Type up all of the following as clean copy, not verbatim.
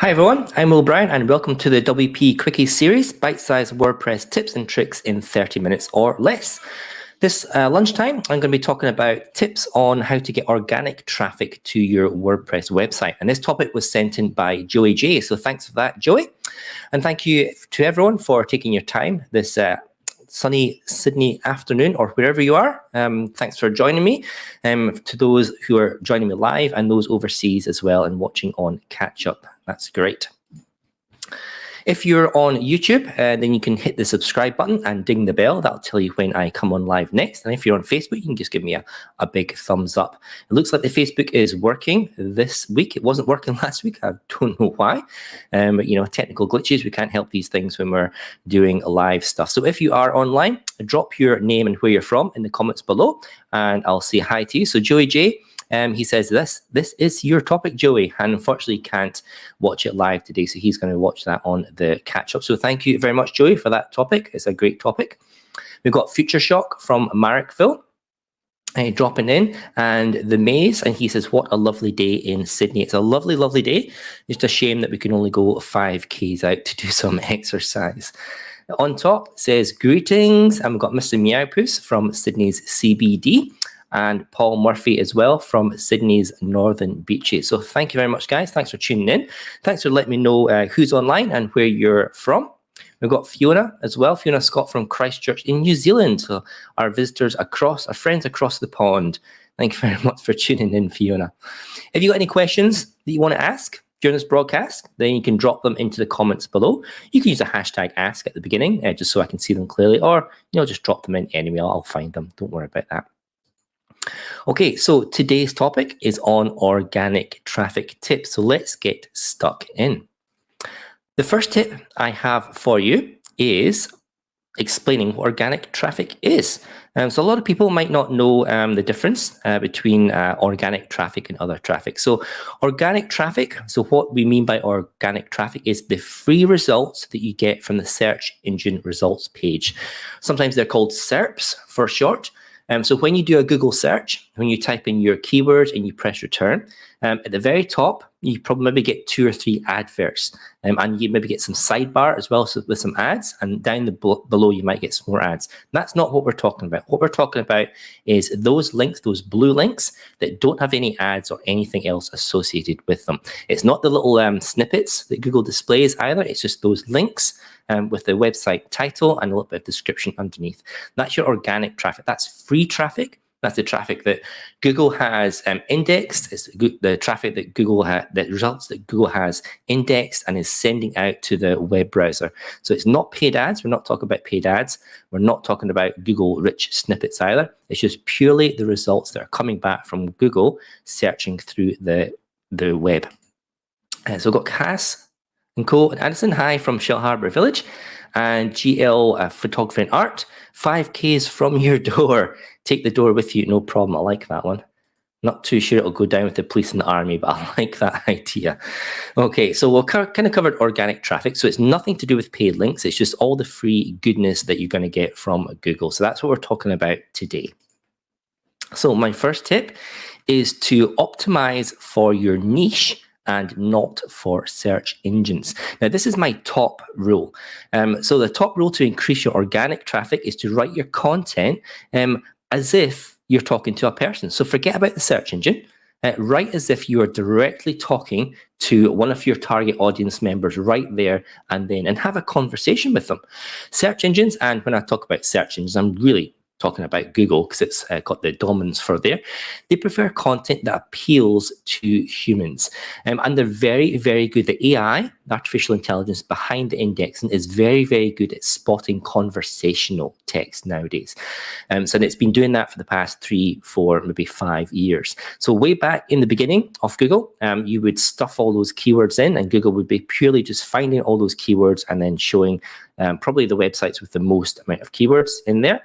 Hi everyone, I'm Will Brown and welcome to the WPQuickies series, bite-sized WordPress tips and tricks in 30 minutes or less. This lunchtime, I'm going to be talking about tips on how to get organic traffic to your WordPress website. And this topic was sent in by Joey J. So thanks for that, Joey. And thank you to everyone for taking your time this sunny Sydney afternoon or wherever you are. Thanks for joining me. To those who are joining me live and those overseas as well and watching on catch up. That's great. If you're on YouTube, then you can hit the subscribe button and ding the bell. That'll tell you when I come on live next. And if you're on Facebook, you can just give me a big thumbs up. It looks like the Facebook is working this week. It wasn't working last week. I don't know why. But, technical glitches. We can't help these things when we're doing live stuff. So if you are online, drop your name and where you're from in the comments below, and I'll say hi to you. So Joey J. He says, this is your topic, Joey, and unfortunately can't watch it live today, so he's going to watch that on the catch-up. So thank you very much, Joey, for that topic. It's a great topic. We've got Future Shock from Marrickville dropping in, and The Maze, and he says, what a lovely day in Sydney. It's a lovely, lovely day. Just a shame that we can only go 5Ks out to do some exercise. On top says, greetings, and we've got Mr. Meowpoos from Sydney's CBD. And Paul Murphy as well from Sydney's Northern Beaches. So thank you very much, guys. Thanks for tuning in. Thanks for letting me know who's online and where you're from. We've got Fiona as well, Fiona Scott from Christchurch in New Zealand. So our visitors our friends across the pond. Thank you very much for tuning in, Fiona. If you've got any questions that you want to ask during this broadcast, then you can drop them into the comments below. You can use a hashtag ask at the beginning, just so I can see them clearly, or just drop them in anyway. I'll find them. Don't worry about that. Okay, so today's topic is on organic traffic tips. So let's get stuck in. The first tip I have for you is explaining what organic traffic is. So a lot of people might not know the difference between organic traffic and other traffic. So organic traffic, so what we mean by organic traffic is the free results that you get from the search engine results page. Sometimes they're called SERPs for short. So when you do a Google search, when you type in your keywords and you press return, at the very top, you probably maybe get 2 or 3 adverts, and you maybe get some sidebar as well with some ads, and down below you might get some more ads. That's not what we're talking about. What we're talking about is those links, those blue links that don't have any ads or anything else associated with them. It's not the little snippets that Google displays either. It's just those links with the website title and a little bit of description underneath. That's your organic traffic. That's free traffic. That's the traffic that Google has indexed. It's the traffic that the results that Google has indexed and is sending out to the web browser. So it's not paid ads. We're not talking about paid ads. We're not talking about Google rich snippets either. It's just purely the results that are coming back from Google searching through the web. So we've got Cass and Co. and Addison, hi from Shell Harbour Village. And GL Photography and Art, 5Ks from your door. Take the door with you, no problem. I like that one. Not too sure it'll go down with the police and the army, but I like that idea. Okay, so we'll kind of covered organic traffic. So it's nothing to do with paid links. It's just all the free goodness that you're going to get from Google. So that's what we're talking about today. So my first tip is to optimize for your niche and not for search engines. Now, this is my top rule. So the top rule to increase your organic traffic is to write your content as if you're talking to a person. So forget about the search engine. Write as if you are directly talking to one of your target audience members right there and then, and have a conversation with them. Search engines, and when I talk about search engines, I'm really talking about Google because it's got the dominance for there. They prefer content that appeals to humans. And they're very, very good. The AI, the artificial intelligence behind the indexing is very, very good at spotting conversational text nowadays. So it's been doing that for the past 3, 4, maybe 5 years. So way back in the beginning of Google, you would stuff all those keywords in and Google would be purely just finding all those keywords and then showing probably the websites with the most amount of keywords in there.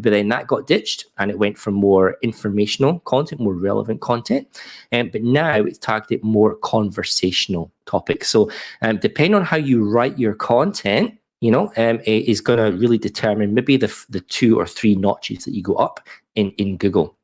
But then that got ditched and it went for more informational content, more relevant content. But now it's targeted more conversational topics. So depending on how you write your content, is going to really determine maybe the 2 or 3 notches that you go up in Google.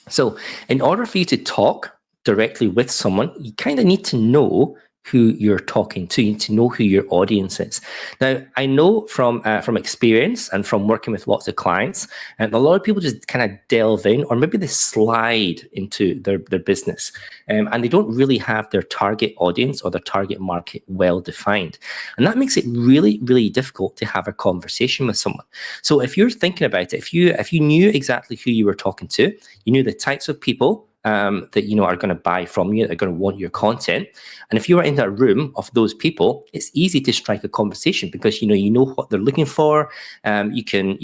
So in order for you to talk directly with someone, you kind of need to know who you're talking to. You need to know who your audience is. Now, I know from experience and from working with lots of clients, and a lot of people just kind of delve in, or maybe they slide into their business, and they don't really have their target audience or their target market well defined. And that makes it really, really difficult to have a conversation with someone. So if you're thinking about it, if you knew exactly who you were talking to, you knew the types of people that are going to buy from you, that are going to want your content, and if you are in that room of those people, it's easy to strike a conversation because you know what they're looking for. You can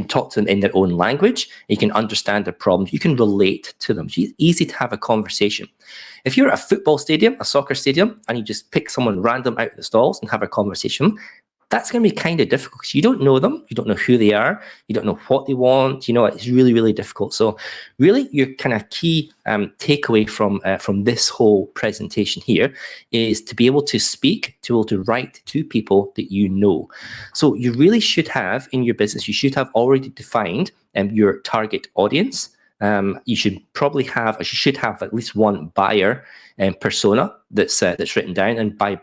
talk to them in their own language. You can understand their problems. You can relate to them. It's easy to have a conversation. If you're at a football stadium, a soccer stadium, and you just pick someone random out of the stalls and have a conversation, that's going to be kind of difficult because you don't know them, you don't know who they are, you don't know what they want. It's really, really difficult. So really your kind of key takeaway from this whole presentation here is to be able to speak, to be able to write to people that you know. So you really should have in your business, you should have already defined your target audience. You should probably have, or you should have at least one buyer persona that's written down. And by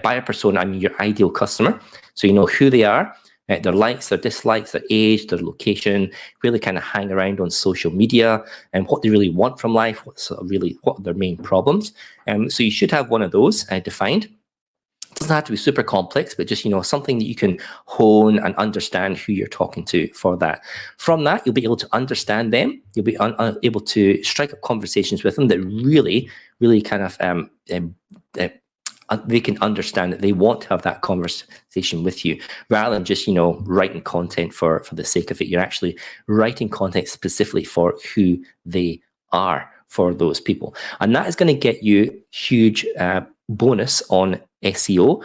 buyer persona, I mean your ideal customer. So you know who they are, their likes, their dislikes, their age, their location, really kind of hang around on social media, and what they really want from life, what are their main problems. So you should have one of those defined. It doesn't have to be super complex, but just something that you can hone and understand who you're talking to for that. From that, you'll be able to understand them. You'll be able to strike up conversations with them that really, really kind of they can understand that they want to have that conversation with you, rather than just writing content for the sake of it. You're actually writing content specifically for who they are, for those people, and that is going to get you huge bonus on SEO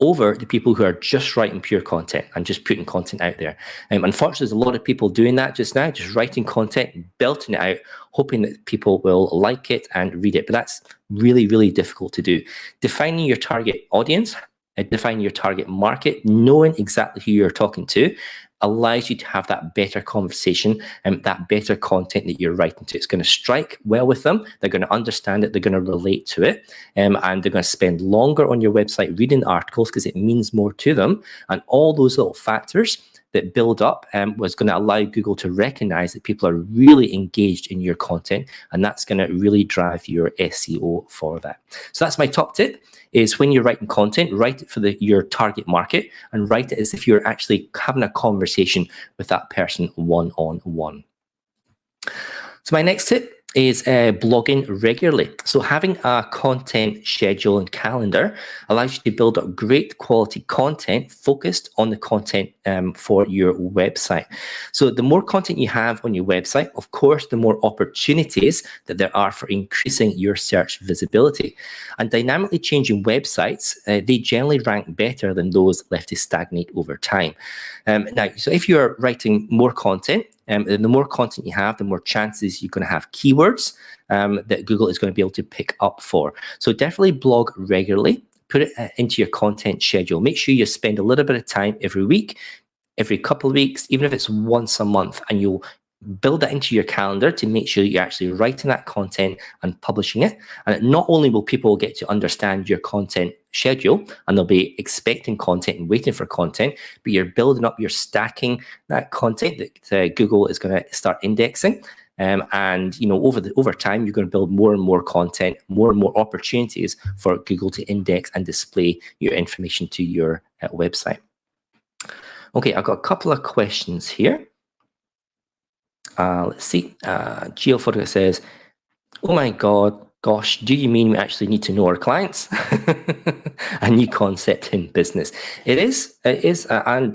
over the people who are just writing pure content and just putting content out there. Unfortunately, there's a lot of people doing that just now, just writing content, belting it out, hoping that people will like it and read it. But that's really, really difficult to do. Defining your target audience, defining your target market, knowing exactly who you're talking to, allows you to have that better conversation and that better content that you're writing to. It's going to strike well with them. They're going to understand it. They're going to relate to it. And they're going to spend longer on your website reading articles because it means more to them. And all those little factors that build up was going to allow Google to recognize that people are really engaged in your content. And that's going to really drive your SEO for that. So that's my top tip, is when you're writing content, write it for your target market, and write it as if you're actually having a conversation with that person one-on-one. So my next tip is blogging regularly. So having a content schedule and calendar allows you to build up great quality content focused on the content for your website. So the more content you have on your website, of course, the more opportunities that there are for increasing your search visibility. And dynamically changing websites, they generally rank better than those left to stagnate over time. Now, so if you're writing more content, the more content you have, the more chances you're going to have keywords that Google is going to be able to pick up for. So definitely blog regularly. Put it into your content schedule. Make sure you spend a little bit of time every week, every couple of weeks, even if it's once a month, and you'll build that into your calendar to make sure you're actually writing that content and publishing it. And not only will people get to understand your content schedule and they'll be expecting content and waiting for content, but you're building up, you're stacking that content that Google is going to start indexing. And over time, you're going to build more and more content, more and more opportunities for Google to index and display your information to your website. Okay, I've got a couple of questions here. Let's see. Geophoto says, "Oh my gosh, do you mean we actually need to know our clients?" A new concept in business. It is. And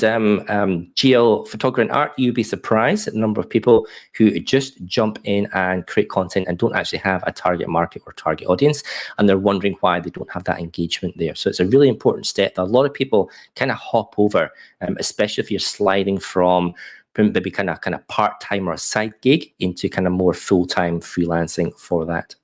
Geophotography and Art, you'd be surprised at the number of people who just jump in and create content and don't actually have a target market or target audience, and they're wondering why they don't have that engagement there. So it's a really important step that a lot of people kind of hop over, especially if you're sliding from maybe kind of part-time or a side gig into kind of more full-time freelancing for that.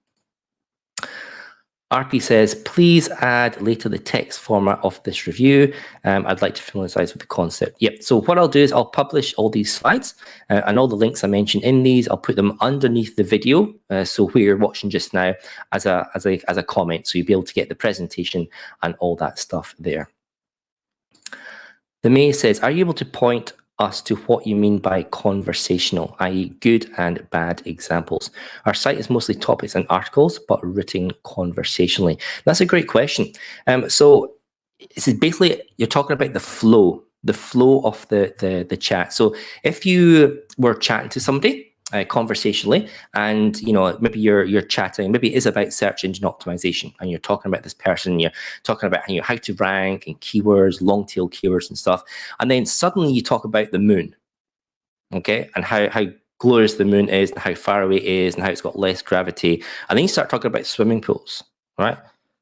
RP says, please add later the text format of this review. I'd like to familiarize with the concept. Yep. So what I'll do is I'll publish all these slides and all the links I mentioned in these. I'll put them underneath the video. So where you're watching just now as a comment. So you'll be able to get the presentation and all that stuff there. The May says, are you able to point us to what you mean by conversational, i.e. good and bad examples? Our site is mostly topics and articles, but written conversationally. That's a great question. So this is basically, you're talking about the flow of the chat. So if you were chatting to somebody conversationally, and maybe you're chatting, maybe it is about search engine optimization, and you're talking about this person, you're talking about how to rank and keywords, long tail keywords and stuff, and then suddenly you talk about the moon, okay, and how glorious the moon is, and how far away it is, and how it's got less gravity, and then you start talking about swimming pools, right?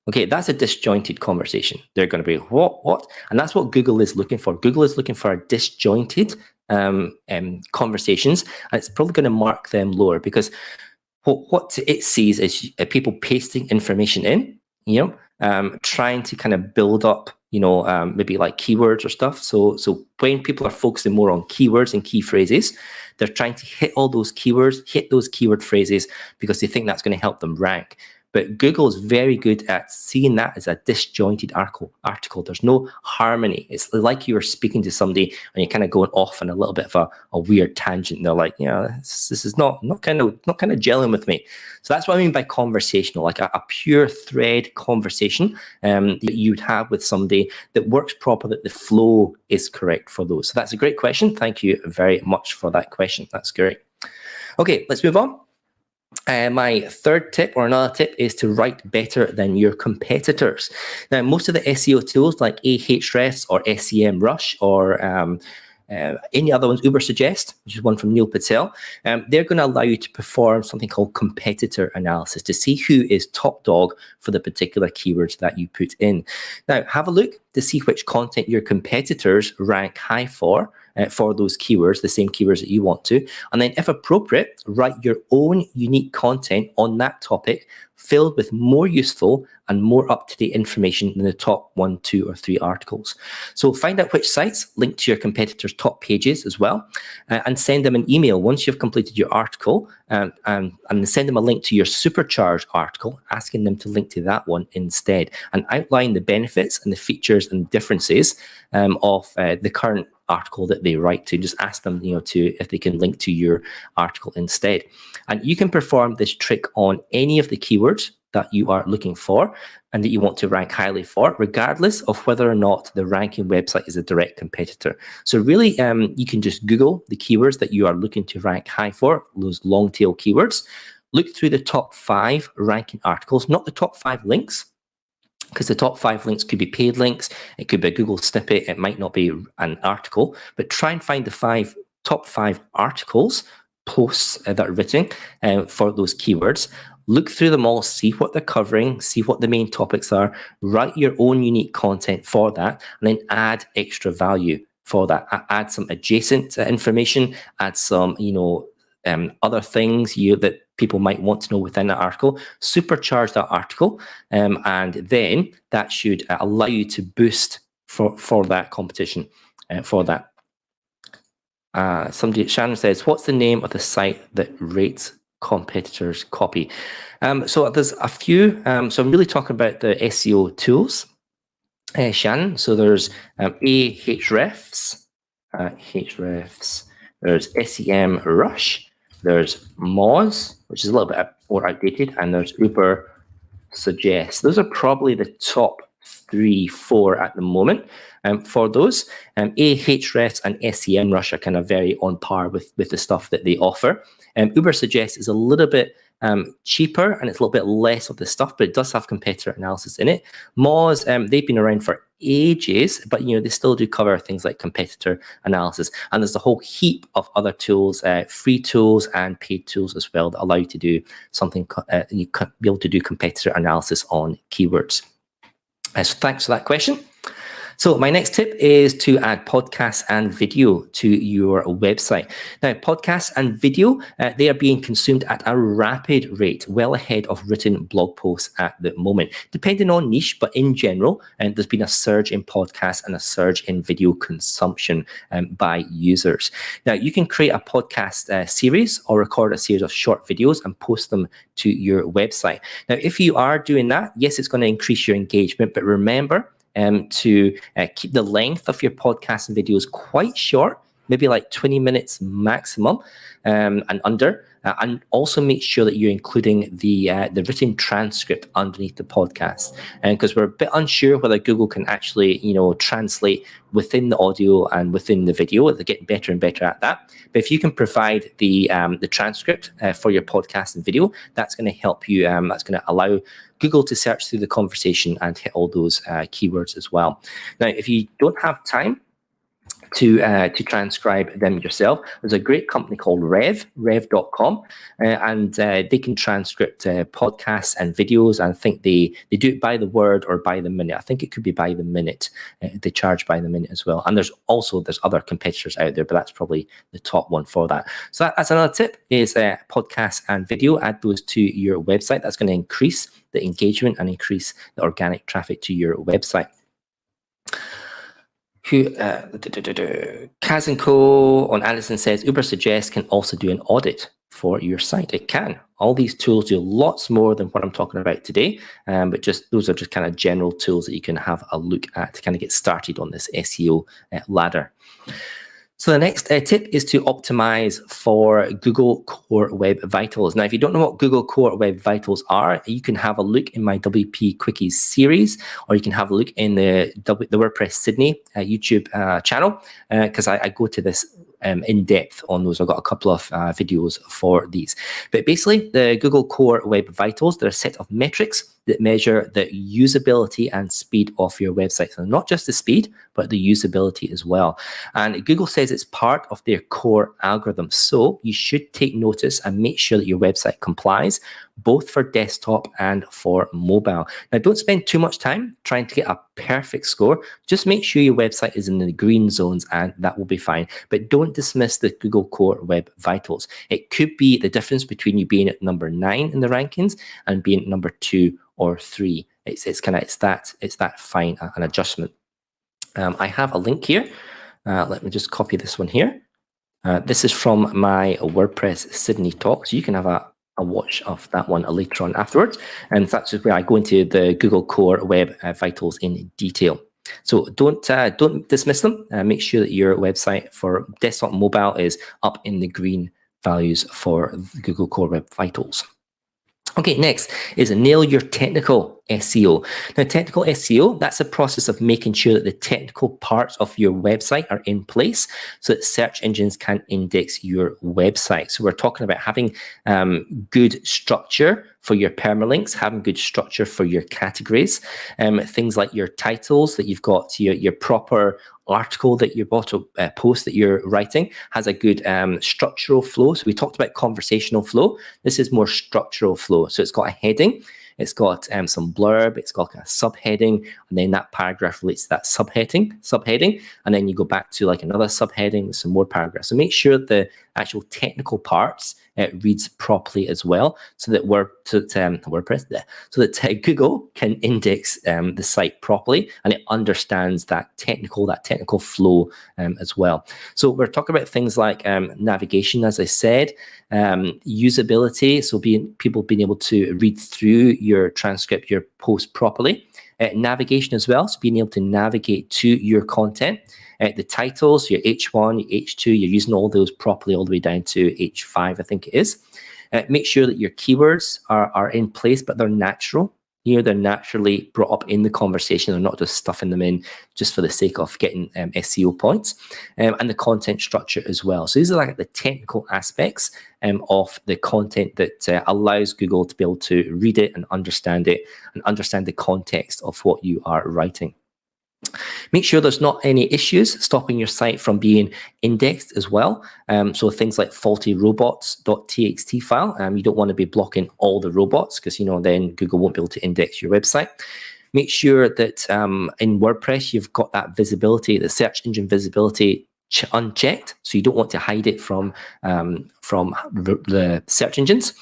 Okay, that's a disjointed conversation. They're going to be, what? And that's what Google is looking for. Google is looking for a disjointed conversations, and it's probably going to mark them lower, because what it sees is people pasting information in, trying to kind of build up, maybe like keywords or stuff. So when people are focusing more on keywords and key phrases, they're trying to hit all those keywords, hit those keyword phrases, because they think that's going to help them rank. But Google is very good at seeing that as a disjointed article. There's no harmony. It's like you were speaking to somebody and you're kind of going off on a little bit of a weird tangent. And they're like, this is not kind of gelling with me. So that's what I mean by conversational, like a pure thread conversation that you would have with somebody that works properly, that the flow is correct for those. So that's a great question. Thank you very much for that question. That's great. Okay, let's move on. My third tip, or another tip, is to write better than your competitors. Now, most of the SEO tools like Ahrefs or SEMrush or any other ones, Ubersuggest, which is one from Neil Patel, they're going to allow you to perform something called competitor analysis to see who is top dog for the particular keywords that you put in. Now, have a look to see which content your competitors rank high for those keywords, the same keywords that you want to. And then if appropriate, write your own unique content on that topic, filled with more useful and more up-to-date information than the top 1, 2, or 3 articles. So find out which sites link to your competitors' top pages as well, and send them an email once you've completed your article, and send them a link to your supercharged article, asking them to link to that one instead, and outline the benefits and the features and differences of the current article that they write to. Just ask them, if they can link to your article instead. And you can perform this trick on any of the keywords that you are looking for and that you want to rank highly for, regardless of whether or not the ranking website is a direct competitor. So really, you can just Google the keywords that you are looking to rank high for, those long tail keywords. Look through the top 5 ranking articles, not the top 5 links, because the top 5 links could be paid links, it could be a Google snippet, it might not be an article, but try and find the top 5 articles, posts that are written for those keywords. Look through them all, see what they're covering, see what the main topics are, write your own unique content for that, and then add extra value for that. Add some adjacent information, add some, other things that people might want to know within that article. Supercharge that article, and then that should allow you to boost for that competition, for that. Shannon says, what's the name of the site that rates competitors' copy? So there's a few. So I'm really talking about the SEO tools, Shannon. So there's Ahrefs, there's SEMrush, there's Moz, which is a little bit more outdated, and there's Ubersuggest. Those are probably the top 3, 4 at the moment. For those, Ahrefs and SEMrush are kind of very on par with the stuff that they offer. Ubersuggest is a little bit cheaper, and it's a little bit less of the stuff, but it does have competitor analysis in it. Moz, they've been around for ages, but they still do cover things like competitor analysis. And there's a whole heap of other tools, free tools and paid tools as well, that allow you to do something. You can be able to do competitor analysis on keywords. So thanks for that question. So my next tip is to add podcasts and video to your website. Now, podcasts and video, they are being consumed at a rapid rate, well ahead of written blog posts at the moment, depending on niche, but in general, there's been a surge in podcasts and a surge in video consumption by users. Now, you can create a podcast series or record a series of short videos and post them to your website. Now, if you are doing that, yes, it's going to increase your engagement, but remember, to keep the length of your podcasts and videos quite short, maybe like 20 minutes maximum and under. And also make sure that you're including the written transcript underneath the podcast, and because we're a bit unsure whether Google can actually translate within the audio and within the video. They're getting better and better at that. But if you can provide the transcript for your podcast and video, that's going to help you. That's going to allow Google to search through the conversation and hit all those keywords as well. Now, if you don't have time to transcribe them yourself, there's a great company called rev.com, and they can transcript podcasts and videos. And I think they do it by the word or by the minute. I think it could be by the minute. They charge by the minute as well. And there's other competitors out there, but that's probably the top one for that. So that's another tip, is podcasts and video. Add those to your website. That's going to increase the engagement and increase the organic traffic to your website. Kaz and Co on Allison says Uber Suggest can also do an audit for your site. It can. All these tools do lots more than what I'm talking about today, but those are just kind of general tools that you can have a look at to kind of get started on this SEO ladder. So the next tip is to optimize for Google Core Web Vitals. Now, if you don't know what Google Core Web Vitals are, you can have a look in my WP Quickies series, or you can have a look in the WordPress Sydney YouTube channel, because I go to this in depth on those. I've got a couple of videos for these. But basically, the Google Core Web Vitals, they're a set of metrics that measure the usability and speed of your website. So not just the speed, but the usability as well. And Google says it's part of their core algorithm. So you should take notice and make sure that your website complies, both for desktop and for mobile. Now, don't spend too much time trying to get a perfect score. Just make sure your website is in the green zones, and that will be fine. But don't dismiss the Google Core Web Vitals. It could be the difference between you being at number 9 in the rankings and being at number 2 or 3. It's that fine an adjustment. I have a link here. Let me just copy this one here. This is from my WordPress Sydney talk, so you can have a watch of that one later on afterwards. And that's where I go into the Google Core Web Vitals in detail. So don't dismiss them. Make sure that your website for desktop and mobile is up in the green values for Google Core Web Vitals. Okay, next is nail your technical SEO. Now, technical SEO, that's a process of making sure that the technical parts of your website are in place so that search engines can index your website. So we're talking about having good structure for your permalinks, having good structure for your categories, things like your titles, that you've got your proper article that you're about to post that you're writing has a good structural flow. So we talked about conversational flow. This is more structural flow. So it's got a heading, it's got some blurb, it's got a subheading, and then that paragraph relates to that subheading, and then you go back to like another subheading with some more paragraphs. So make sure the actual technical parts reads properly as well, so that Google can index the site properly, and it understands that technical flow as well. So we're talking about things like navigation, as I said, usability, so people being able to read through your transcript, your post properly. Navigation as well, so being able to navigate to your content. The titles, your H1, your H2, you're using all those properly all the way down to H5, I think it is. Make sure that your keywords are in place, but they're natural. They're naturally brought up in the conversation. They're not just stuffing them in just for the sake of getting SEO points. And the content structure as well. So these are like the technical aspects of the content that allows Google to be able to read it and understand the context of what you are writing. Make sure there's not any issues stopping your site from being indexed as well. So things like faulty robots.txt file. You don't want to be blocking all the robots, because then Google won't be able to index your website. Make sure that in WordPress, you've got that visibility, the search engine visibility unchecked, so you don't want to hide it from the search engines.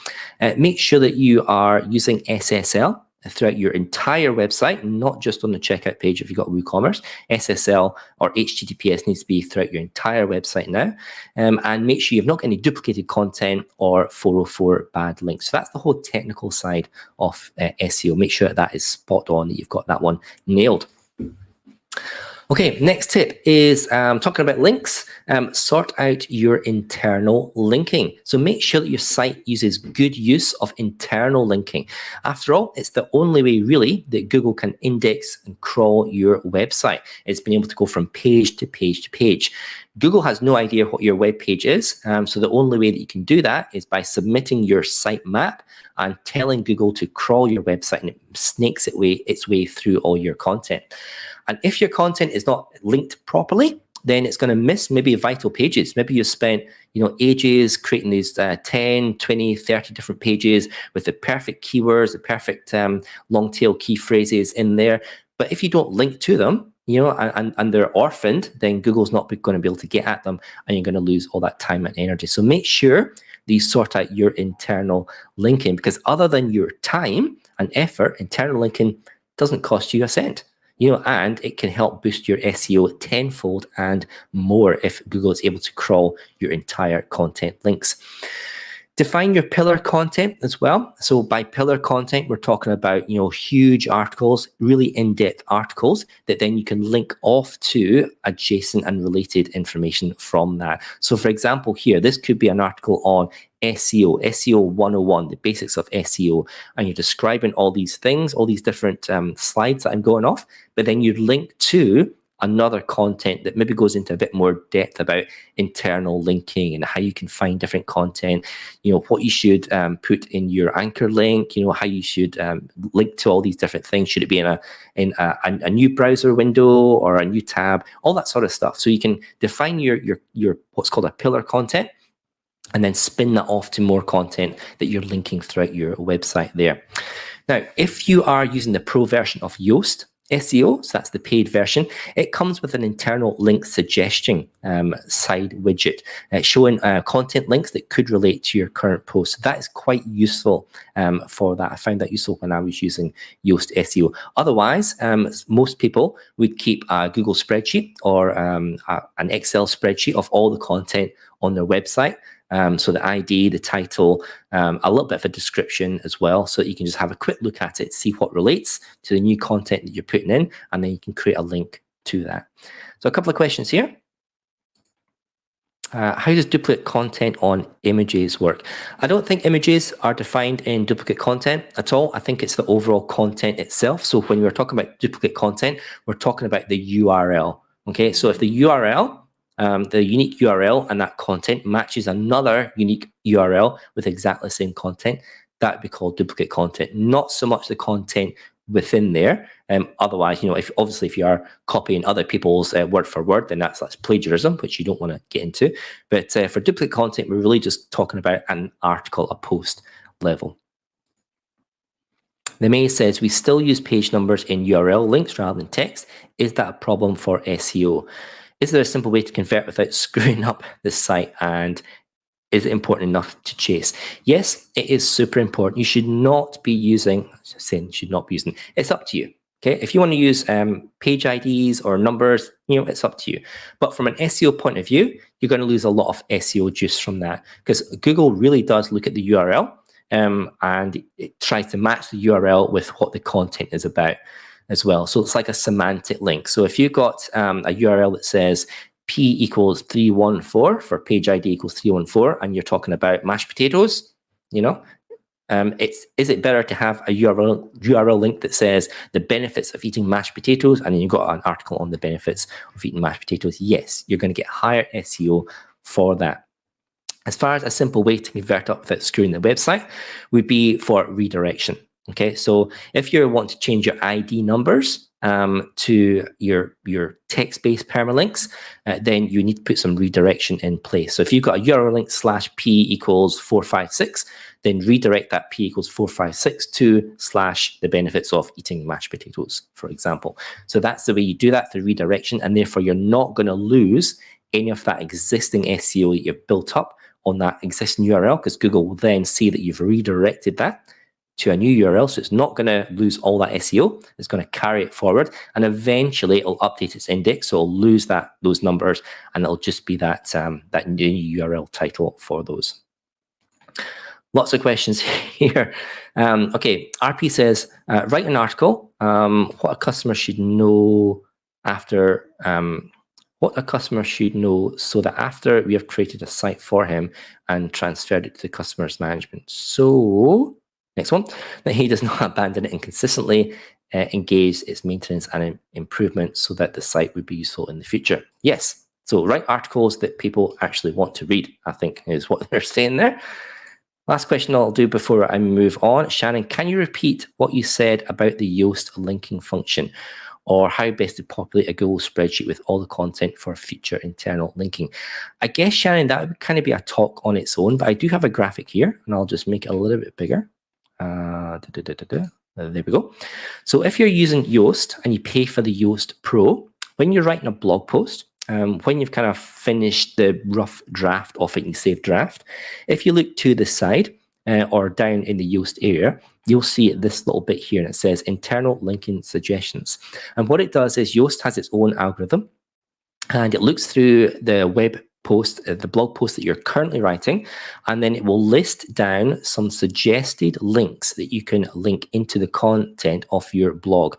Make sure that you are using SSL throughout your entire website, not just on the checkout page if you've got WooCommerce. SSL or HTTPS needs to be throughout your entire website now. And make sure you've not got any duplicated content or 404 bad links. So that's the whole technical side of SEO. Make sure that is spot on, that you've got that one nailed. Okay, next tip is talking about links. Sort out your internal linking. So make sure that your site uses good use of internal linking. After all, it's the only way really that Google can index and crawl your website. It's been able to go from page to page to page. Google has no idea what your web page is, so the only way that you can do that is by submitting your site map and telling Google to crawl your website, and it snakes its way through all your content. And if your content is not linked properly, then it's going to miss maybe vital pages. Maybe you spent ages creating these 10, 20, 30 different pages with the perfect keywords, the perfect long tail key phrases in there. But if you don't link to them, and they're orphaned, then Google's not going to be able to get at them, and you're going to lose all that time and energy. So make sure that you sort out your internal linking, because other than your time and effort, internal linking doesn't cost you a cent. And it can help boost your SEO tenfold and more if Google is able to crawl your entire content links. Define your pillar content as well. So by pillar content, we're talking about, huge articles, really in-depth articles that then you can link off to adjacent and related information from that. So for example, here, this could be an article on SEO 101, the basics of SEO, and you're describing all these things, all these different slides that I'm going off, but then you link to another content that maybe goes into a bit more depth about internal linking and how you can find different content, what you should put in your anchor link, how you should link to all these different things. Should it be in a new browser window or a new tab, all that sort of stuff. So you can define your what's called a pillar content, and then spin that off to more content that you're linking throughout your website there. Now, if you are using the pro version of Yoast SEO, so that's the paid version, it comes with an internal link suggestion side widget showing content links that could relate to your current post. That is quite useful for that. I found that useful when I was using Yoast SEO. Otherwise, most people would keep a Google spreadsheet or an Excel spreadsheet of all the content on their website. So the ID, the title, a little bit of a description as well, so that you can just have a quick look at it, see what relates to the new content that you're putting in, and then you can create a link to that. So a couple of questions here. How does duplicate content on images work? I don't think images are defined in duplicate content at all. I think it's the overall content itself. So when we're talking about duplicate content, we're talking about the URL. Okay, so if the URL, the unique URL and that content matches another unique URL with exactly the same content, that would be called duplicate content. Not so much the content within there. Otherwise, if you are copying other people's word for word, then that's plagiarism, which you don't want to get into. But for duplicate content, we're really just talking about an article, a post level. The May says, we still use page numbers in URL links rather than text. Is that a problem for SEO? Is there a simple way to convert without screwing up the site, and is it important enough to chase? Yes, it is super important. You should not be using, it's up to you. Okay, if you want to use page IDs or numbers, it's up to you. But from an SEO point of view, you're going to lose a lot of SEO juice from that, because Google really does look at the URL and it tries to match the URL with what the content is about as well. So it's like a semantic link. So if you've got a URL that says P equals 314 for page ID equals 314, and you're talking about mashed potatoes, is it better to have a URL link that says the benefits of eating mashed potatoes, and then you've got an article on the benefits of eating mashed potatoes? Yes, you're going to get higher SEO for that. As far as a simple way to convert up without screwing the website would be for redirection. Okay, so if you want to change your ID numbers to your text-based permalinks, then you need to put some redirection in place. So if you've got a URL link /p=456, then redirect that p=456 to / the benefits of eating mashed potatoes, for example. So that's the way you do that through redirection, and therefore you're not going to lose any of that existing SEO that you've built up on that existing URL, because Google will then see that you've redirected that to a new URL, so it's not going to lose all that SEO. It's going to carry it forward, and eventually it'll update its index, so it'll lose those numbers, and it'll just be that new URL title for those. Lots of questions here. Okay, RP says, write an article. What a customer should know after. What a customer should know so that after we have created a site for him and transferred it to the customer's management. So, next one, that he does not abandon it and consistently engage its maintenance and improvement so that the site would be useful in the future. Yes, so write articles that people actually want to read, I think is what they're saying there. Last question I'll do before I move on. Shannon, can you repeat what you said about the Yoast linking function, or how best to populate a Google spreadsheet with all the content for future internal linking? I guess, Shannon, that would kind of be a talk on its own, but I do have a graphic here, and I'll just make it a little bit bigger. There we go. So if you're using Yoast and you pay for the Yoast Pro, when you're writing a blog post, when you've kind of finished the rough draft of it, you save draft, if you look to the side or down in the Yoast area, you'll see this little bit here, and it says internal linking suggestions. And what it does is Yoast has its own algorithm, and it looks through the web post, the blog post that you're currently writing, and then it will list down some suggested links that you can link into the content of your blog.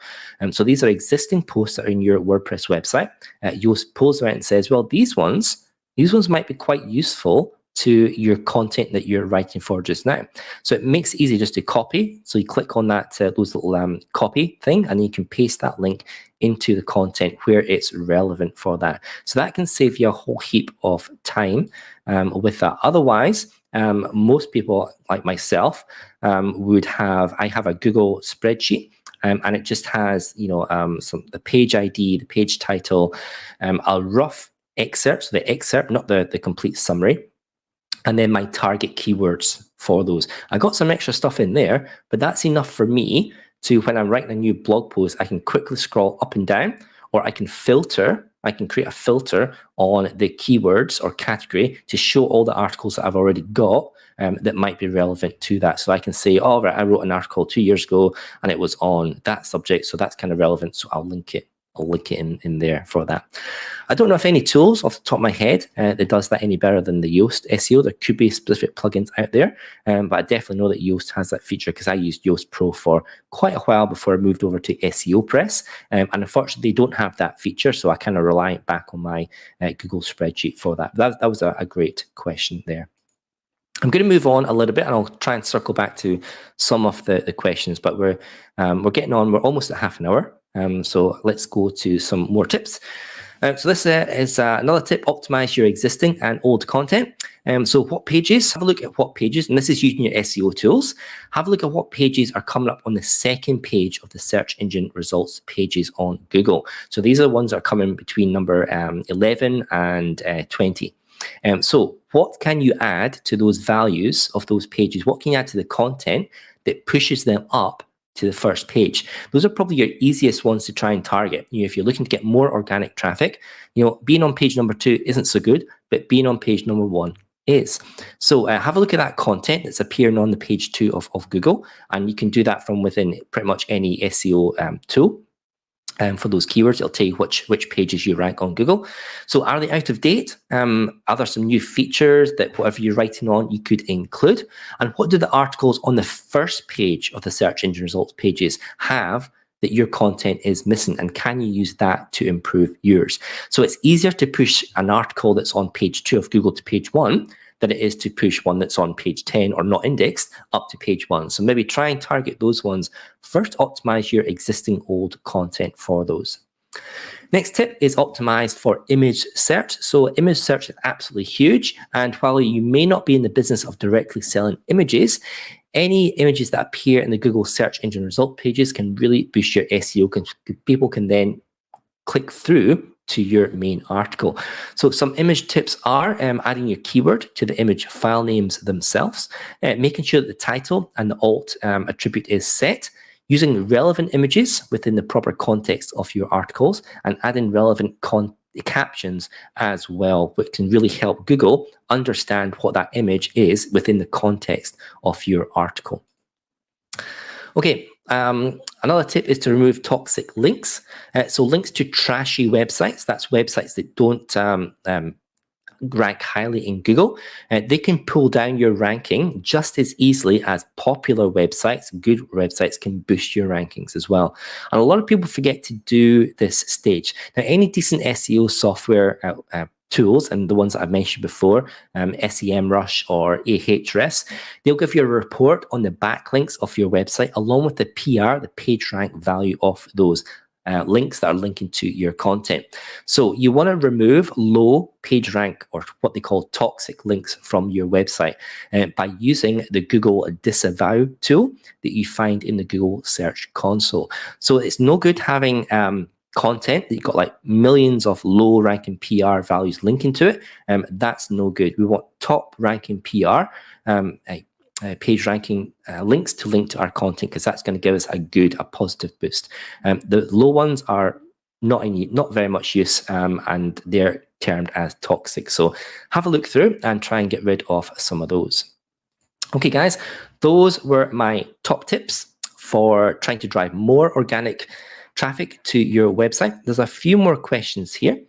So these are existing posts that are in your WordPress website. Yoast pulls around and says, well, these ones might be quite useful to your content that you're writing for just now. So it makes it easy just to copy. So you click on that those little copy thing, and you can paste that link into the content where it's relevant for that. So that can save you a whole heap of time with that. Otherwise, most people like myself I have a Google spreadsheet, and it just has the page ID, the page title, a rough excerpt, so the excerpt, not the complete summary, and then my target keywords for those. I got some extra stuff in there, but that's enough for me to, when I'm writing a new blog post, I can quickly scroll up and down, or I can filter. I can create a filter on the keywords or category to show all the articles that I've already got that might be relevant to that. So I can say, oh, right, I wrote an article 2 years ago and it was on that subject, so that's kind of relevant, so I'll link it. I'll link it in there for that. I don't know if any tools off the top of my head that does that any better than the Yoast SEO. There could be specific plugins out there, but I definitely know that Yoast has that feature because I used Yoast Pro for quite a while before I moved over to SEO Press, and unfortunately they don't have that feature, so I kind of rely back on my Google spreadsheet for that. That was a great question there. I'm going to move on a little bit, and I'll try and circle back to some of the questions, but we're getting on. We're almost at half an hour. So let's go to some more tips. So this is another tip: optimize your existing and old content. So what pages? Have a look at what pages, and this is using your SEO tools. Have a look at what pages are coming up on the second page of the search engine results pages on Google. So these are the ones that are coming between number 11 and 20. So what can you add to those values of those pages? What can you add to the content that pushes them up to the first page? Those are probably your easiest ones to try and target. If you're looking to get more organic traffic, being on page number 2 isn't so good, but being on page number 1 is. So have a look at that content that's appearing on the page 2 of Google, and you can do that from within pretty much any SEO tool. For those keywords, it'll tell you which pages you rank on Google. So are they out of date? Are there some new features that whatever you're writing on, you could include? And what do the articles on the first page of the search engine results pages have that your content is missing? And can you use that to improve yours? So it's easier to push an article that's on page 2 of Google to page 1 than it is to push one that's on page 10 or not indexed up to page 1. So maybe try and target those ones. First, optimize your existing old content for those. Next tip is optimize for image search. So image search is absolutely huge. And while you may not be in the business of directly selling images, any images that appear in the Google search engine result pages can really boost your SEO. People can then click through to your main article. So some image tips are adding your keyword to the image file names themselves, making sure that the title and the alt attribute is set, using relevant images within the proper context of your articles, and adding relevant captions as well, which can really help Google understand what that image is within the context of your article. Okay, another tip is to remove toxic links. So links to trashy websites, that's websites that don't rank highly in Google, they can pull down your ranking just as easily as popular websites. Good websites can boost your rankings as well. And a lot of people forget to do this stage. Now, any decent SEO software tools, and the ones that I've mentioned before, SEMrush or Ahrefs, they'll give you a report on the backlinks of your website along with the PR, the page rank value of those links that are linking to your content. So you want to remove low page rank, or what they call toxic links, from your website by using the Google Disavow tool that you find in the Google Search Console. So it's no good having content that you've got like millions of low ranking PR values linking to it. That's no good. We want top ranking PR page ranking links to link to our content, because that's going to give us a positive boost. The low ones are not very much use, and they're termed as toxic. So have a look through and try and get rid of some of those. Okay, guys, those were my top tips for trying to drive more organic traffic to your website. There's a few more questions here.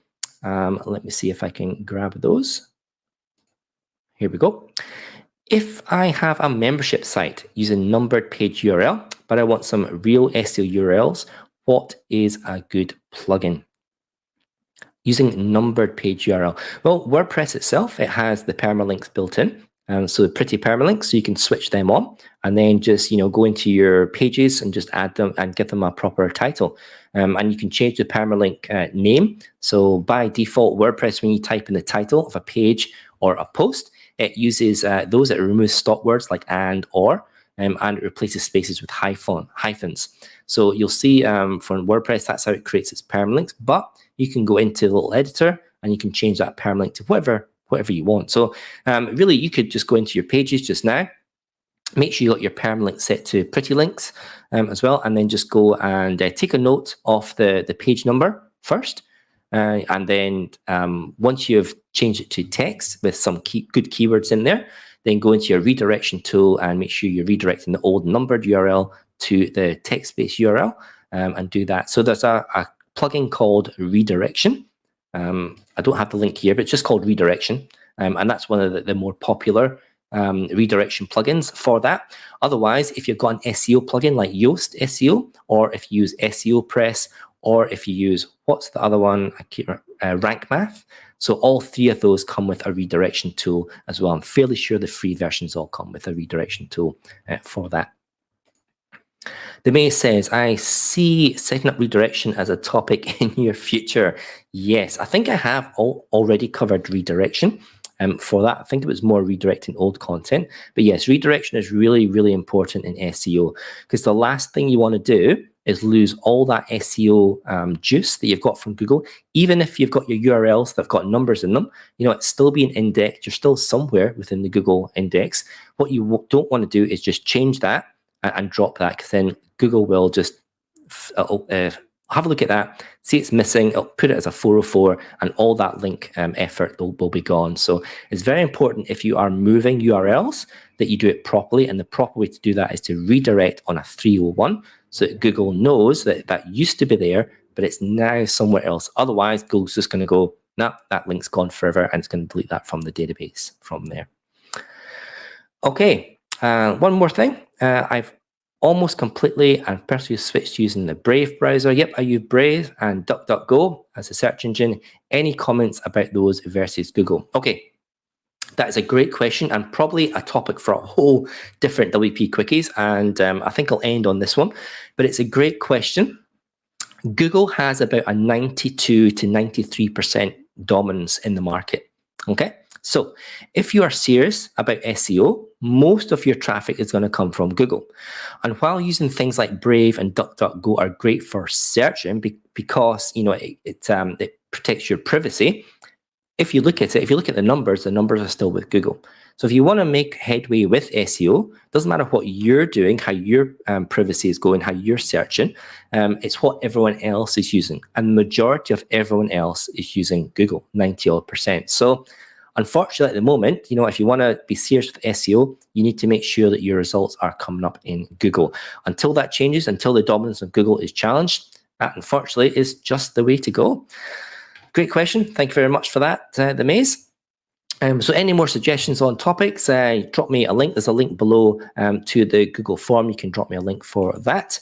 Let me see if I can grab those. Here we go. If I have a membership site using numbered page URL, but I want some real SEO URLs, what is a good plugin? Using numbered page URL. Well, WordPress itself, it has the permalinks built in. So the pretty permalinks, so you can switch them on and then just go into your pages and just add them and give them a proper title. And you can change the permalink name. So by default, WordPress, when you type in the title of a page or a post, it uses those that remove stop words like and, or, and it replaces spaces with hyphens. So you'll see from WordPress, that's how it creates its permalinks. But you can go into the little editor and you can change that permalink to whatever you want. So really, you could just go into your pages just now, make sure you got your permalink set to pretty links as well, and then just go and take a note of the page number first. And then once you've changed it to text with some good keywords in there, then go into your redirection tool and make sure you're redirecting the old numbered URL to the text-based URL and do that. So there's a plugin called Redirection. I don't have the link here, but it's just called Redirection. And that's one of the more popular redirection plugins for that. Otherwise, if you've got an SEO plugin like Yoast SEO, or if you use SEO Press, or if you use, what's the other one? Rank Math. So all three of those come with a redirection tool as well. I'm fairly sure the free versions all come with a redirection tool for that. The May says, I see setting up redirection as a topic in your future. Yes, I think I have already covered redirection for that. I think it was more redirecting old content. But yes, redirection is really, really important in SEO, because the last thing you want to do is lose all that SEO juice that you've got from Google. Even if you've got your URLs that have got numbers in them, it's still being indexed. You're still somewhere within the Google index. What you don't want to do is just change that and drop that, because then Google will just have a look at that, see it's missing, it'll put it as a 404, and all that link effort will be gone. So it's very important, if you are moving URLs, that you do it properly, and the proper way to do that is to redirect on a 301, so that Google knows that that used to be there, but it's now somewhere else. Otherwise, Google's just going to go, nah, that link's gone forever, and it's going to delete that from the database from there. Okay, one more thing. I've almost completely and personally switched using the Brave browser. Yep, I use Brave and DuckDuckGo as a search engine. Any comments about those versus Google? Okay, that is a great question, and probably a topic for a whole different WP Quickies, and I think I'll end on this one, but it's a great question. Google has about a 92 to 93% dominance in the market, okay? So if you are serious about SEO, most of your traffic is going to come from Google. And while using things like Brave and DuckDuckGo are great for searching because it protects your privacy, if you look at the numbers are still with Google. So if you want to make headway with SEO, doesn't matter what you're doing, how your privacy is going, how you're searching, it's what everyone else is using. And the majority of everyone else is using Google, 90%. So unfortunately, at the moment, if you want to be serious with SEO, you need to make sure that your results are coming up in Google. Until that changes, until the dominance of Google is challenged, that unfortunately is just the way to go. Great question. Thank you very much for that, The Maze. So any more suggestions on topics, drop me a link. There's a link below to the Google form. You can drop me a link for that.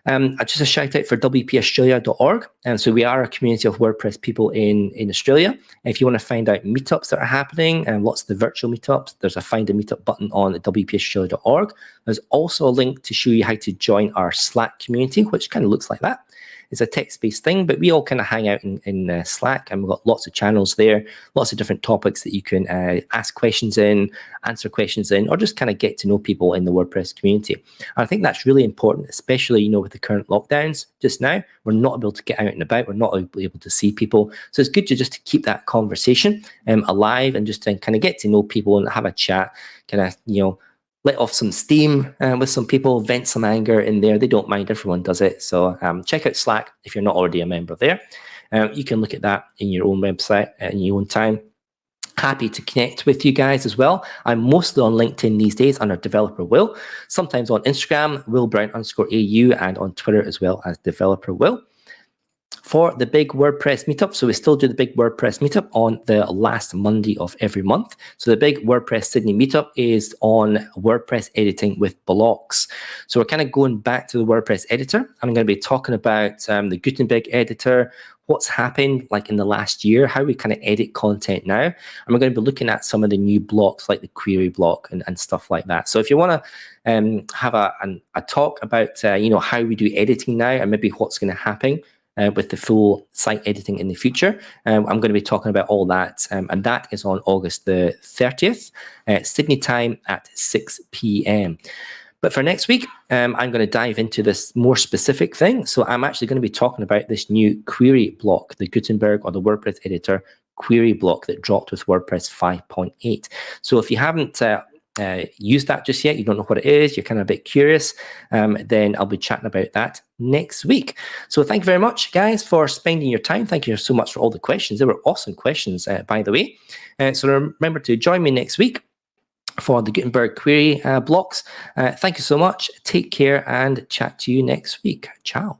Just a shout out for WPAustralia.org. And so we are a community of WordPress people in Australia. If you want to find out meetups that are happening and lots of the virtual meetups, there's a find a meetup button on WPAustralia.org. There's also a link to show you how to join our Slack community, which kind of looks like that. It's a text-based thing, but we all kind of hang out in Slack, and we've got lots of channels there, lots of different topics that you can ask questions in, answer questions in, or just kind of get to know people in the WordPress community. And I think that's really important, especially, with the current lockdowns just now. We're not able to get out and about. We're not able to see people. So it's good to keep that conversation alive and just to kind of get to know people and have a chat, kind of, let off some steam with some people, vent some anger in there. They don't mind, everyone does it. So check out Slack if you're not already a member there. You can look at that in your own website in your own time. Happy to connect with you guys as well. I'm mostly on LinkedIn these days under Developer Will, sometimes on Instagram, WillBrown_AU, and on Twitter as well as Developer Will. For the big WordPress meetup, so we still do the big WordPress meetup on the last Monday of every month. So the big WordPress Sydney meetup is on WordPress editing with blocks. So we're kind of going back to the WordPress editor. I'm going to be talking about the Gutenberg editor, what's happened like in the last year, how we kind of edit content now. And we're going to be looking at some of the new blocks like the query block and stuff like that. So if you want to have a talk about how we do editing now and maybe what's going to happen with the full site editing in the future, I'm going to be talking about all that. And that is on August the 30th, Sydney time at 6 p.m. But for next week, I'm going to dive into this more specific thing. So I'm actually going to be talking about this new query block, the Gutenberg or the WordPress editor query block that dropped with WordPress 5.8. So if you haven't used that just yet, you don't know what it is, you're kind of a bit curious, then I'll be chatting about that next week. So thank you very much, guys, for spending your time. Thank you so much for all the questions. They were awesome questions, by the way. So remember to join me next week for the Gutenberg query blocks. Thank you so much. Take care and chat to you next week. Ciao.